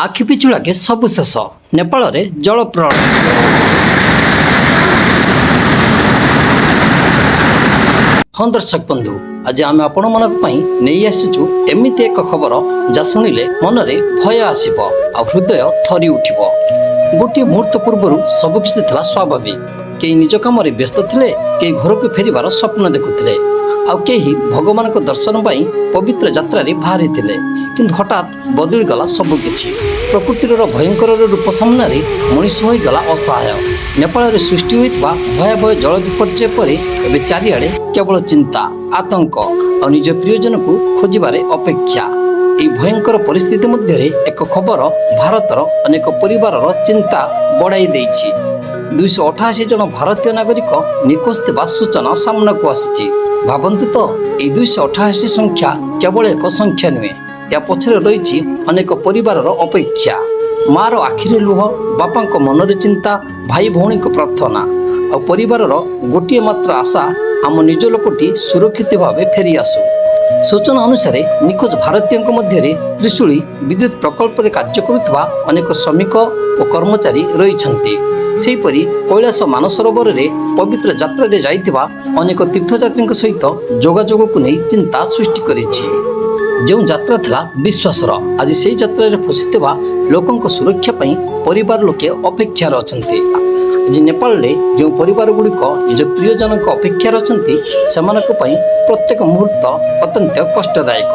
आखि पिछुड़ाके सबु शेष नेपाल रे जल प्रलय। हाँ दर्शक बंधु, आज आम आपण नहीं आसीचु एमती एक खबर जहाँ शुणिले मनरे भय आसब आ हृदय थरी उठिब। गोटे मुहूर्त पूर्व सबकिछि थिला स्वाभाविक। कई निज काम व्यस्त थिले, कई घर को फेरिबार स्वप्न देखुथिले, आउ कई भगवान को दर्शन पाई पवित्र यात्रा रे बाहरी थिले। किंतु हठात बदली गला सबकिछि। प्रकृतिर भयंकर रूप सामने मनीष हो गला असहाय। नेपाल रे सृष्टि होइतबा भयावह जल विपर्यय पर एबे चारिआडे केवल चिंता, आतंक और निज प्रियजन को खोजिबारे अपेक्षा। এই ভয়ঙ্কর পরিস্থিতি মধ্যে এক খবর ভারতর অনেক পরিবারর চিন্তা বড়াই দেইছি। 288 জন ভারতীয় নাগরিক নিখোঁজ ଥିବା সূচনা সামনাକୁ আসিছি। ভাবন্তু তো এই 288 সংখ্যা কেবল এক সংখ্যা নুহে, या पछरे रही अनेक परिवारर अपेक्षा। मार आखिरे लुह, बापांक मनर चिंता, भाई भौणी को प्रार्थना और परिवारर गोटे मात्र आशा आम निज लोकटी सुरक्षित भाव फेरी आसु। सूचना अनुसार निखोज भारतीयों मध्य त्रिशूली विद्युत प्रकल्प कार्य करुवा अनेक श्रमिक और कर्मचारी रही। सेहीपरि कैलाश मानसरोवर में पवित्र यात्रा जाइथिबा अनेक तीर्थयात्री सहित जोगाजोग को नहीं चिंता सृष्टि करिछि। जो यात्रा था विश्वासर, आज से यात्रा फसी लोकों सुरक्षा परिवार लोके अपेक्षार अछंती। आज नेपाल में जो परिवार गुड़िक निज प्रियजन अपेक्षार अछंती, सेमानक पई प्रत्येक मुहूर्त अत्यंत कष्टदायक।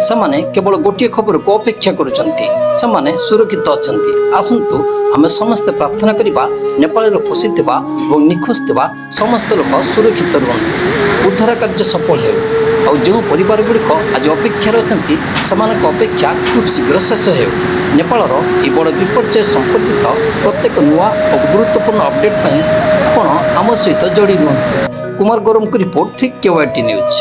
सेमाने केवल गोटे खबर को अपेक्षा करुछंती, सेमाने सुरक्षित अछंती। आसंतु आमे समस्त प्रार्थना करिबा नेपाल रे फसी थिबा और निखोज थिबा समस्त लोक सुरक्षित रुहंतु, उद्धार कार्य सफल हेउ। और जो परिवार गुड़िक आज अपेक्षार अछंती, सेमानक अपेक्षा खूब शीघ्र शेष हेउ। नेपालर ए बड़ विपर्यय संपर्कित प्रत्येक नुआ और गुरुत्वपूर्ण अपडेट आपण आम सहित जोड़ी रुहंतु। कुमार गौरम को रिपोर्ट 3KYT न्यूज।